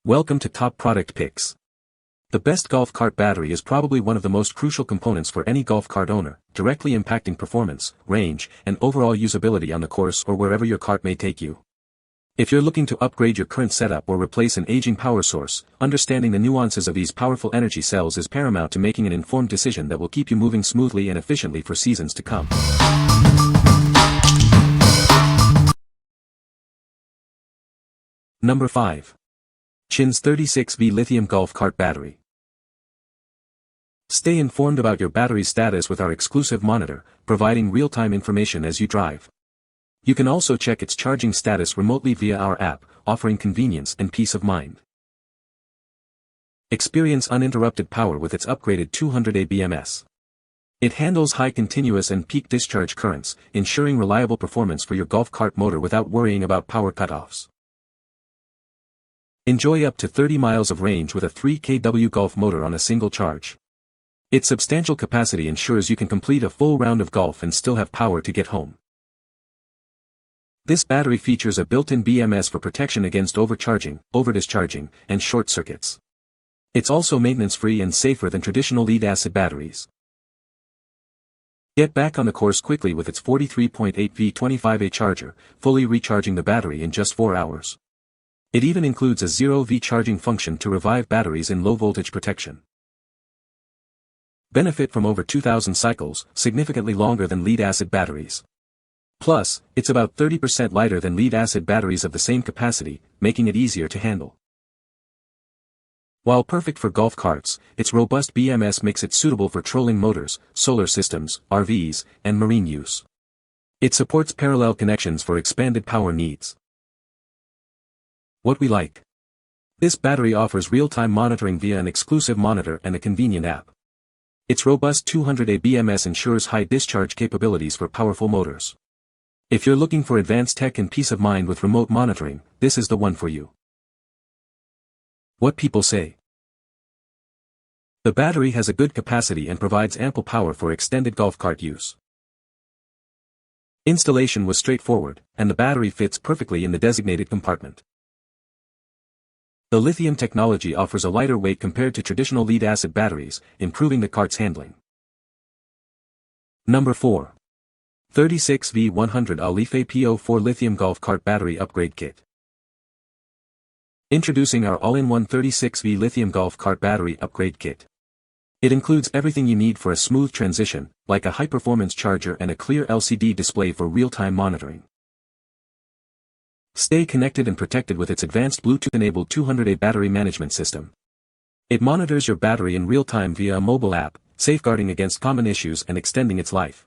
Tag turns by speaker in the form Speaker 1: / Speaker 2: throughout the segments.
Speaker 1: Welcome to Top Product Picks. The best golf cart battery is probably one of the most crucial components for any golf cart owner, directly impacting performance, range, and overall usability on the course or wherever your cart may take you. If you're looking to upgrade your current setup or replace an aging power source, understanding the nuances of these powerful energy cells is paramount to making an informed decision that will keep you moving smoothly and efficiently for seasons to come. Number 5. Chin's 36V Lithium Golf Cart Battery. Stay informed about your battery status with our exclusive monitor, providing real-time information as you drive. You can also check its charging status remotely via our app, offering convenience and peace of mind. Experience uninterrupted power with its upgraded 200A BMS. It handles high continuous and peak discharge currents, ensuring reliable performance for your golf cart motor without worrying about power cutoffs. Enjoy up to 30 miles of range with a 3 kW golf motor on a single charge. Its substantial capacity ensures you can complete a full round of golf and still have power to get home. This battery features a built-in BMS for protection against overcharging, overdischarging, and short circuits. It's also maintenance-free and safer than traditional lead-acid batteries. Get back on the course quickly with its 43.8V 25A charger, fully recharging the battery in just 4 hours. It even includes a 0V charging function to revive batteries in low-voltage protection. Benefit from over 2,000 cycles, significantly longer than lead-acid batteries. Plus, it's about 30% lighter than lead-acid batteries of the same capacity, making it easier to handle. While perfect for golf carts, its robust BMS makes it suitable for trolling motors, solar systems, RVs, and marine use. It supports parallel connections for expanded power needs. What we like. This battery offers real-time monitoring via an exclusive monitor and a convenient app. Its robust 200A BMS ensures high discharge capabilities for powerful motors. If you're looking for advanced tech and peace of mind with remote monitoring, this is the one for you. What people say. The battery has a good capacity and provides ample power for extended golf cart use. Installation was straightforward, and the battery fits perfectly in the designated compartment. The lithium technology offers a lighter weight compared to traditional lead-acid batteries, improving the cart's handling. Number 4. 36V100 LiTime lithium golf cart battery upgrade kit. Introducing our all-in-one 36V lithium golf cart battery upgrade kit. It includes everything you need for a smooth transition, like a high-performance charger and a clear LCD display for real-time monitoring. Stay connected and protected with its advanced Bluetooth-enabled 200A battery management system. It monitors your battery in real time via a mobile app, safeguarding against common issues and extending its life.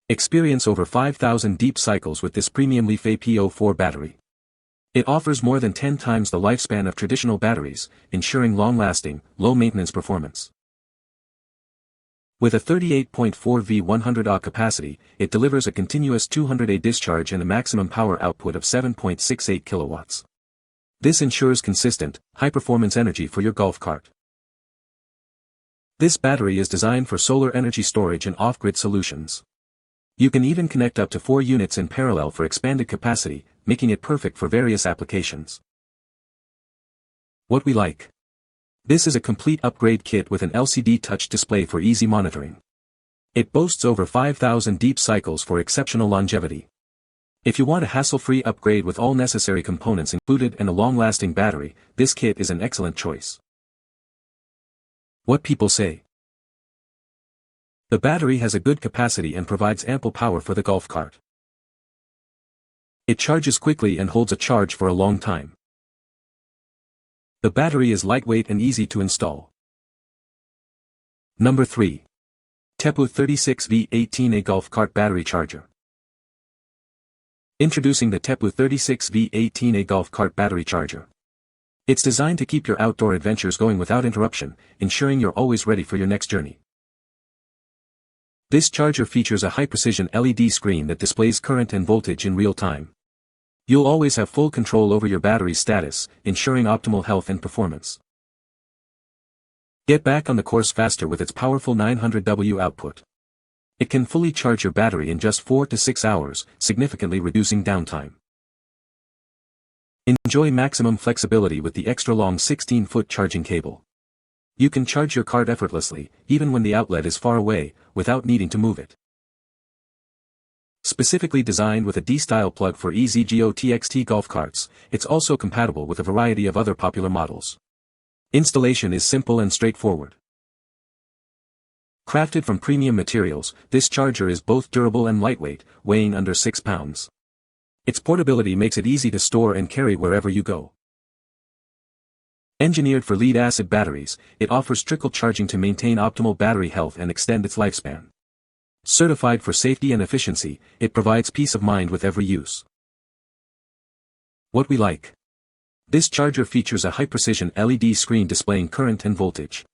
Speaker 1: Experience over 5,000 deep cycles with this premium LiTime battery. It offers more than 10 times the lifespan of traditional batteries, ensuring long-lasting, low-maintenance performance. With a 38.4V 100Ah capacity, it delivers a continuous 200A discharge and a maximum power output of 7.68 kilowatts. This ensures consistent, high-performance energy for your golf cart. This battery is designed for solar energy storage and off-grid solutions. You can even connect up to 4 units in parallel for expanded capacity, making it perfect for various applications. What we like. This is a complete upgrade kit with an LCD touch display for easy monitoring. It boasts over 5,000 deep cycles for exceptional longevity. If you want a hassle-free upgrade with all necessary components included and a long-lasting battery, this kit is an excellent choice. What people say. The battery has a good capacity and provides ample power for the golf cart. It charges quickly and holds a charge for a long time. The battery is lightweight and easy to install. Number 3. TEPU 36V 18A Golf Cart Battery Charger. Introducing the TEPU 36V 18A Golf Cart Battery Charger. It's designed to keep your outdoor adventures going without interruption, ensuring you're always ready for your next journey. This charger features a high-precision LED screen that displays current and voltage in real time. You'll always have full control over your battery status, ensuring optimal health and performance. Get back on the course faster with its powerful 900W output. It can fully charge your battery in just 4 to 6 hours, significantly reducing downtime. Enjoy maximum flexibility with the extra-long 16-foot charging cable. You can charge your cart effortlessly, even when the outlet is far away, without needing to move it. Specifically designed with a D-style plug for EasyGo-TXT golf carts, it's also compatible with a variety of other popular models. Installation is simple and straightforward. Crafted from premium materials, this charger is both durable and lightweight, weighing under 6 pounds. Its portability makes it easy to store and carry wherever you go. Engineered for lead-acid batteries, it offers trickle charging to maintain optimal battery health and extend its lifespan. Certified for safety and efficiency, it provides peace of mind with every use. What we like. This charger features a high-precision LED screen displaying current and voltage.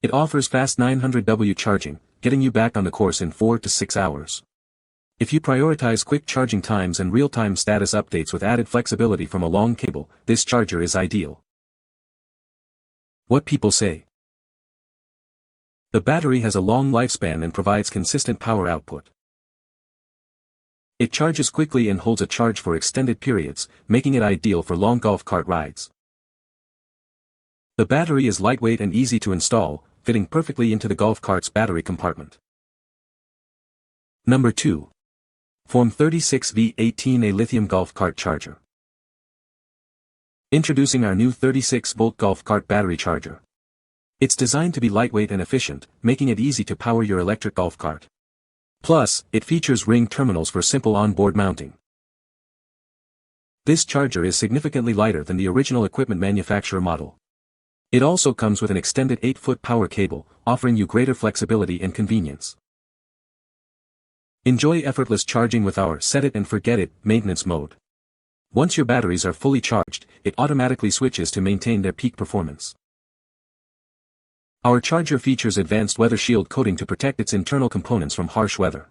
Speaker 1: It offers fast 900W charging, getting you back on the course in 4 to 6 hours. If you prioritize quick charging times and real-time status updates with added flexibility from a long cable, this charger is ideal. What people say. The battery has a long lifespan and provides consistent power output. It charges quickly and holds a charge for extended periods, making it ideal for long golf cart rides. The battery is lightweight and easy to install, fitting perfectly into the golf cart's battery compartment. Number 2. Form 36V18A Lithium Golf Cart Charger. Introducing our new 36-volt golf cart battery charger. It's designed to be lightweight and efficient, making it easy to power your electric golf cart. Plus, it features ring terminals for simple onboard mounting. This charger is significantly lighter than the original equipment manufacturer model. It also comes with an extended 8-foot power cable, offering you greater flexibility and convenience. Enjoy effortless charging with our Set It and Forget It maintenance mode. Once your batteries are fully charged, it automatically switches to maintain their peak performance. Our charger features advanced weather shield coating to protect its internal components from harsh weather.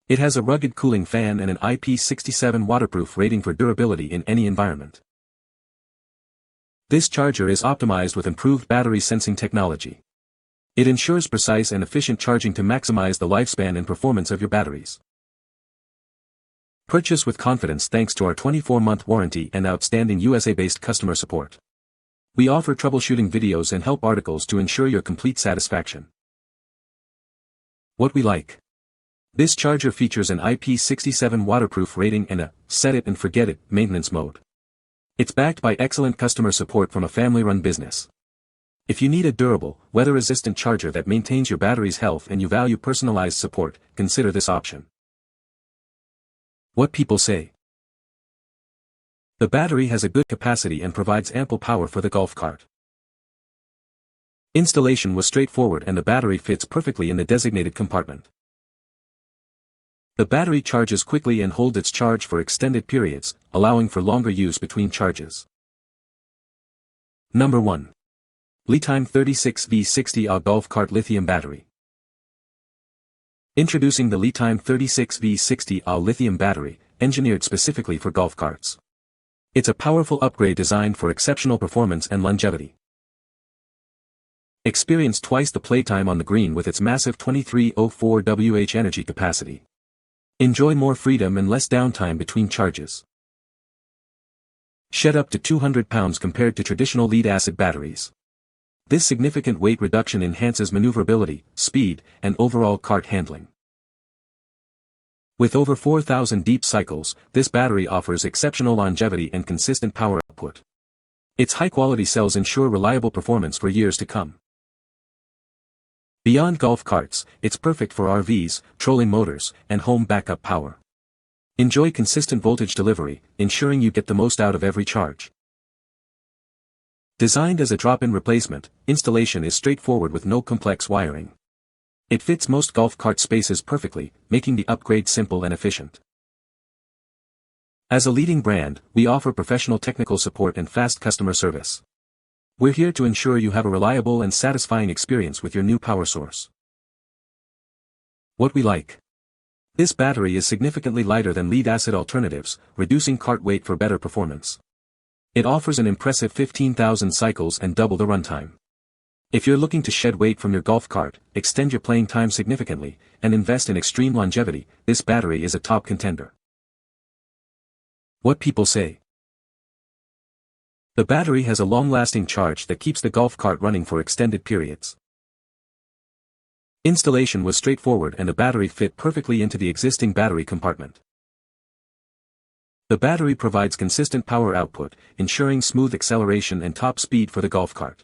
Speaker 1: It has a rugged cooling fan and an IP67 waterproof rating for durability in any environment. This charger is optimized with improved battery sensing technology. It ensures precise and efficient charging to maximize the lifespan and performance of your batteries. Purchase with confidence thanks to our 24-month warranty and outstanding USA-based customer support. We offer troubleshooting videos and help articles to ensure your complete satisfaction. What we like. This charger features an IP67 waterproof rating and a Set It and Forget It maintenance mode. It's backed by excellent customer support from a family-run business. If you need a durable, weather-resistant charger that maintains your battery's health and you value personalized support, consider this option. What people say. The battery has a good capacity and provides ample power for the golf cart. Installation was straightforward and the battery fits perfectly in the designated compartment. The battery charges quickly and holds its charge for extended periods, allowing for longer use between charges. Number 1. LiTime 36V60A Golf Cart Lithium Battery. Introducing the LiTime 36V60A Lithium Battery, engineered specifically for golf carts. It's a powerful upgrade designed for exceptional performance and longevity. Experience twice the playtime on the green with its massive 2304 Wh energy capacity. Enjoy more freedom and less downtime between charges. Shed up to 200 pounds compared to traditional lead-acid batteries. This significant weight reduction enhances maneuverability, speed, and overall cart handling. With over 4,000 deep cycles, this battery offers exceptional longevity and consistent power output. Its high-quality cells ensure reliable performance for years to come. Beyond golf carts, it's perfect for RVs, trolling motors, and home backup power. Enjoy consistent voltage delivery, ensuring you get the most out of every charge. Designed as a drop-in replacement, installation is straightforward with no complex wiring. It fits most golf cart spaces perfectly, making the upgrade simple and efficient. As a leading brand, we offer professional technical support and fast customer service. We're here to ensure you have a reliable and satisfying experience with your new power source. What we like. This battery is significantly lighter than lead-acid alternatives, reducing cart weight for better performance. It offers an impressive 15,000 cycles and double the runtime. If you're looking to shed weight from your golf cart, extend your playing time significantly, and invest in extreme longevity, this battery is a top contender. What people say. The battery has a long-lasting charge that keeps the golf cart running for extended periods. Installation was straightforward and the battery fit perfectly into the existing battery compartment. The battery provides consistent power output, ensuring smooth acceleration and top speed for the golf cart.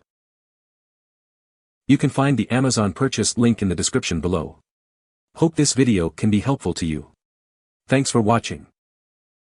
Speaker 1: You can find the Amazon purchase link in the description below. Hope this video can be helpful to you. Thanks for watching.